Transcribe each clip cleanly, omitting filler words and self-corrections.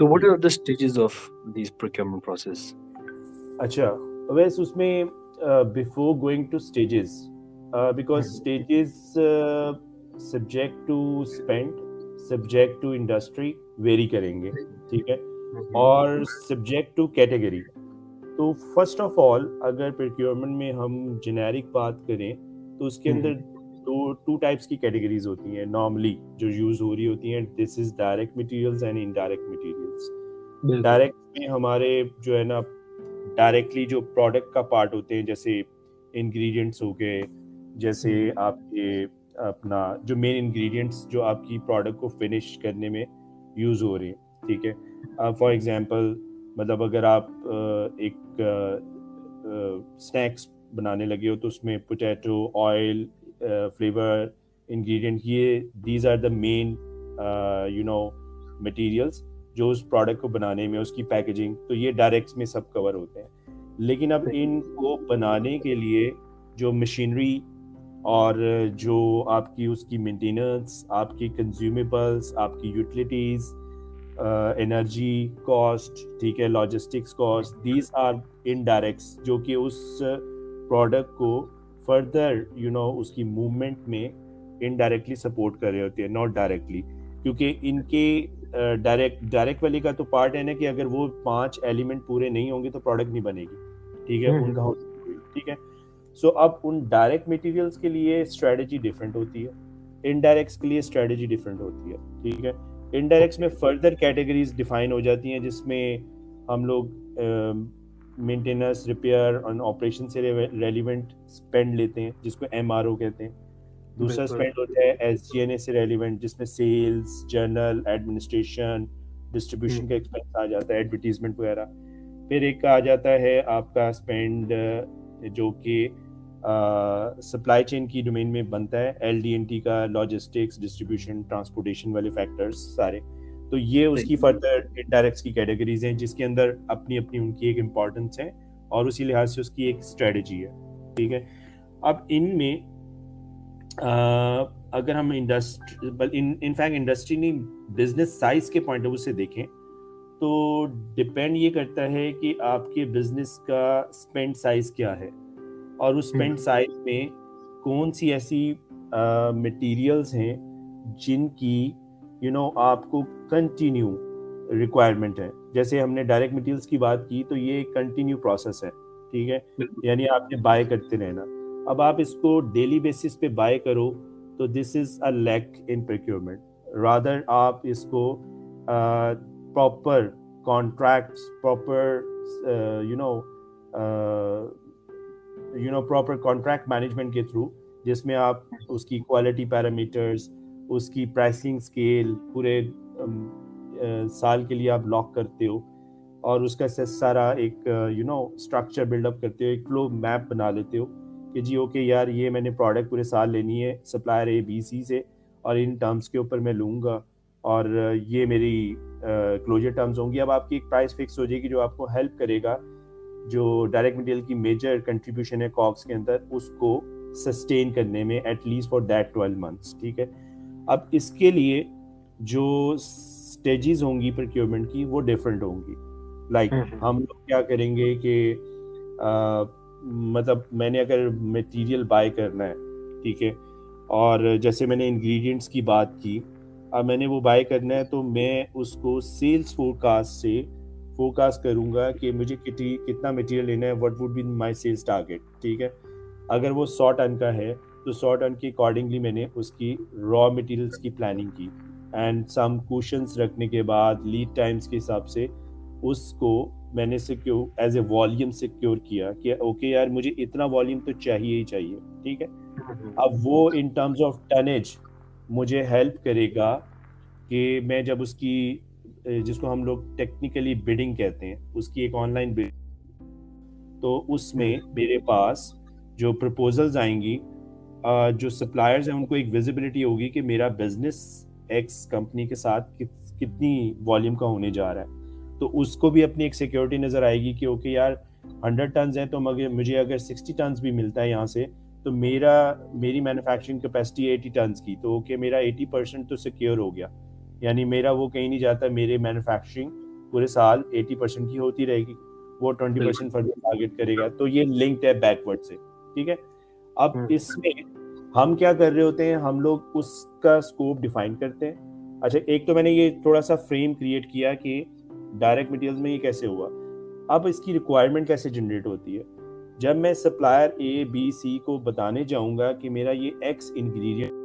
So what are the stages of these procurement process? अच्छा, वैसे उसमें before going to stages, because Mhm. Stages subject to spend, subject to industry very करेंगे, ठीक है, Mhm. और subject to category. तो first of all अगर procurement में हम जेनेरिक बात करें तो उसके अंदर Mhm. दो टू टाइप्स की कैटेगरीज होती हैं नॉर्मली जो यूज हो रही होती हैं। This is direct materials and indirect materials. बिल्कुल। डायरेक्ट में हमारे जो है ना डायरेक्टली जो प्रोडक्ट का पार्ट होते हैं, जैसे इंग्रेडिएंट्स हो गए, जैसे Mhm. आपके अपना जो मेन इंग्रेडिएंट्स जो आपकी प्रोडक्ट को फिनिश करने में यूज़ हो रहे हैं, ठीक है। फॉर एग्जांपल मतलब अगर आप एक स्नैक्स बनाने लगे हो तो उसमें पोटैटो ऑयल फ्लेवर इंग्रेडिएंट, ये these are the main you know materials जो उस प्रोडक्ट को बनाने में, उसकी पैकेजिंग, तो ये डायरेक्ट्स में सब कवर होते हैं। लेकिन अब इनको बनाने के लिए जो मशीनरी और जो आपकी उसकी मेंटेनेंस, आपकी कंज्यूमेबल्स, आपकी यूटिलिटीज, एनर्जी कॉस्ट, ठीक है, लॉजिस्टिक्स कॉस्ट, दीज आर इनडायरेक्ट्स जो कि उस प्रोडक्ट को फर्दर उसकी मूवमेंट में इनडायरेक्टली सपोर्ट कर रहे होते हैं, नॉट डायरेक्टली। क्योंकि इनके डायरेक्ट वाली का तो पार्ट है ना कि अगर वो 5 एलिमेंट पूरे नहीं होंगे तो प्रोडक्ट नहीं बनेगी, ठीक है, Mhm. उनका ठीक है। सो अब उन डायरेक्ट मटेरियल्स के लिए स्ट्रेटजी डिफरेंट होती है, इनडायरेक्ट्स के लिए स्ट्रेटजी डिफरेंट होती है, ठीक है। इनडायरेक्ट्स में Okay. फर्दर कैटेगरीज डिफाइन हो जाती हैं जिसमें हम लोग मेंटेनेंस, रिपेयर और ऑपरेशन से रेलिवेंट स्पेंड लेते हैं जिसको एमआरओ कहते हैं। दूसरा बिल्कुल। स्पेंड होता है एसजीएनए से रेलिवेंट जिसमें सेल्स, जर्नल, एडमिनिस्ट्रेशन, डिस्ट्रीब्यूशन का Mhm. एक्सपेंस आ जाता है, एडवर्टीजमेंट वगैरह। फिर एक आ जाता है आपका स्पेंड जो कि सप्लाई चेन की डोमेन में बनता है, एलडीएनटी का, लॉजिस्टिक्स, डिस्ट्रीब्यूशन, ट्रांसपोर्टेशन वाले फैक्टर्स सारे। तो ये सही। उसकी फर्दर इनडायरेक्ट्स की कैटेगरीज हैं जिसके अंदर अपनी अपनी उनकी एक इम्पोर्टेंस है और उसी लिहाज से उसकी एक स्ट्रेटजी है, ठीक है। अब इनमें अगर हम इंडस्ट्री इनफैक्ट इंडस्ट्री नहीं, बिजनेस साइज के पॉइंट ऑफ व्यू से देखें तो डिपेंड ये करता है कि आपके बिजनेस का स्पेंड साइज क्या है और उस स्पेंड Mhm. साइज में कौन सी ऐसी मटेरियल्स हैं जिनकी आपको कंटिन्यू रिक्वायरमेंट है। जैसे हमने डायरेक्ट मटेरियल्स की बात की तो ये एक कंटिन्यू प्रोसेस है, ठीक है, बिल्कुल। यानी आपने बाय करते रहना। अब आप इसको डेली बेसिस पे बाय करो तो this is a lack in procurement. Rather आप इसको proper contracts, proper proper contract management के थ्रू, जिसमें आप उसकी क्वालिटी पैरामीटर्स, उसकी प्राइसिंग स्केल पूरे साल के लिए आप लॉक करते हो और उसका सारा एक स्ट्रक्चर बिल्डअप करते हो, एक फ्लो मैप बना लेते हो कि जी ओके यार, ये मैंने प्रोडक्ट पूरे साल लेनी है सप्लायर ए बी सी से और इन टर्म्स के ऊपर मैं लूँगा और ये मेरी क्लोजर टर्म्स होंगी। अब आपकी एक प्राइस फिक्स हो जाएगी जो आपको हेल्प करेगा जो डायरेक्ट मटेरियल की मेजर कंट्रीब्यूशन है कॉक्स के अंदर उसको सस्टेन करने में एटलीस्ट फॉर दैट 12 मंथ्स, ठीक है। अब इसके लिए जो स्टेजेस होंगी प्रोक्योरमेंट की वो डिफरेंट होंगी। Like Mhm. हम लोग क्या करेंगे कि मतलब मैंने अगर मटेरियल बाय करना है, ठीक है, और जैसे मैंने इंग्रेडिएंट्स की बात की, अब मैंने वो बाय करना है तो मैं उसको सेल्स फोरकास्ट से फोरकास्ट करूंगा कि मुझे कितना मटेरियल लेना है, what would be my sales target, ठीक है। अगर वो 100 टन का है तो 100 टन के अकॉर्डिंगली मैंने उसकी रॉ मटेरियल्स की प्लानिंग की एंड सम कुशंस रखने के बाद लीड टाइम्स के हिसाब से उसको मैंने secure as a volume secure किया कि ओके यार, मुझे इतना वॉल्यूम तो चाहिए ही चाहिए, ठीक है। Mhm. अब वो इन टर्म्स ऑफ टनेज मुझे हेल्प करेगा कि मैं जब उसकी जिसको हम लोग टेक्निकली बिडिंग कहते हैं, उसकी एक ऑनलाइन बिड, तो उसमें Mhm. मेरे पास जो प्रपोजल्स आएंगी, जो सप्लायर्स हैं उनको एक विजिबिलिटी होगी कि मेरा बिजनेस एक्स कंपनी के साथ कितनी वॉल्यूम का होने जा रहा है। तो उसको भी अपनी एक सिक्योरिटी नज़र आएगी कि ओके यार 100 टन है तो मगर मुझे अगर 60 टन भी मिलता है यहाँ से तो मेरी मैन्युफैक्चरिंग कैपेसिटी 80 टन की, तो ओके मेरा 80% तो सिक्योर हो गया, यानी मेरा वो कहीं नहीं जाता, मेरे मैन्युफैक्चरिंग पूरे साल 80% की होती रहेगी, वो 20% फर्दर टारगेट करेगा। तो ये लिंक्ड है बैकवर्ड से, ठीक है। अब इसमें हम क्या कर रहे होते हैं, हम लोग उसका स्कोप डिफाइन करते हैं। अच्छा, एक तो मैंने ये थोड़ा सा फ्रेम क्रिएट किया कि डायरेक्ट मटेरियल्स में ये कैसे हुआ। अब इसकी रिक्वायरमेंट कैसे जनरेट होती है। जब मैं सप्लायर ए बी सी को बताने जाऊंगा कि मेरा ये एक्स इंग्रेडिएंट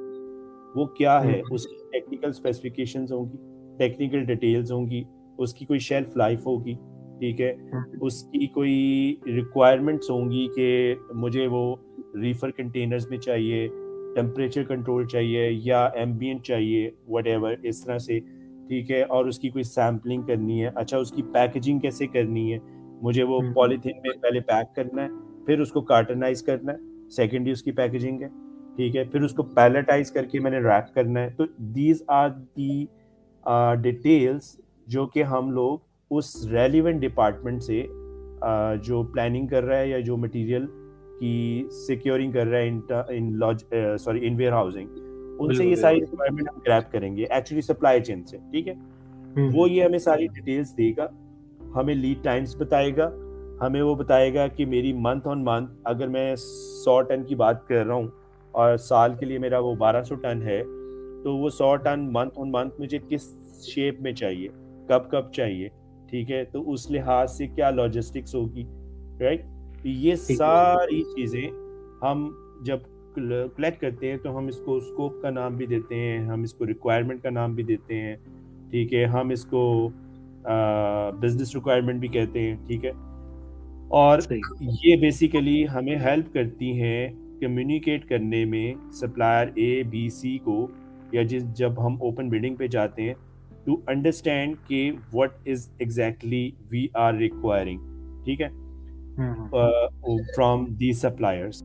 वो क्या है, उसकी टेक्निकल स्पेसिफिकेशंस होंगी, टेक्निकल डिटेल्स होंगी, उसकी कोई शेल्फ लाइफ होगी, ठीक है, उसकी कोई रिक्वायरमेंट्स होंगी कि मुझे वो रीफर कंटेनर्स में चाहिए, टेम्परेचर कंट्रोल चाहिए या एम्बिएंट चाहिए, व्हाटएवर इस तरह से, ठीक है। और उसकी कोई सैम्पलिंग करनी है। अच्छा, उसकी पैकेजिंग कैसे करनी है, मुझे वो पॉलीथीन में पहले पैक करना है, फिर उसको कार्टनाइज करना है, सेकेंडली उसकी पैकेजिंग है, ठीक है, फिर उसको पैलेटाइज करके मैंने रैप करना है। तो दीज आर दी डिटेल्स जो कि हम लोग उस रेलिवेंट डिपार्टमेंट से जो प्लानिंग कर रहा है या जो मटेरियल की सिक्योरिंग कर रहा है इन वेयर हाउसिंग, उनसे ये सारी रिक्वायरमेंट हम ग्रैब करेंगे एक्चुअली सप्लाई चेन से, ठीक है। वो ये हमें सारी डिटेल्स देगा, हमें लीड टाइम्स बताएगा, हमें वो बताएगा कि मेरी मंथ ऑन मंथ अगर मैं 100 टन की बात कर रहा हूँ और साल के लिए मेरा वो 1200 टन है, तो वो 100 टन मंथ ऑन मंथ मुझे किस शेप में चाहिए, कब कब चाहिए, ठीक है। तो उस लिहाज से क्या लॉजिस्टिक्स होगी, राइट। ये सारी चीज़ें हम जब कलेक्ट करते हैं तो हम इसको स्कोप का नाम भी देते हैं, हम इसको रिक्वायरमेंट का नाम भी देते हैं, ठीक है, हम इसको बिजनेस रिक्वायरमेंट भी कहते हैं, ठीक है। और ये बेसिकली हमें हेल्प करती हैं कम्युनिकेट करने में सप्लायर ए बी सी को, या जब हम ओपन बिडिंग पे जाते हैं, टू अंडरस्टैंड कि what is exactly we are requiring, ठीक है, फ्रॉम दी सप्लायर्स।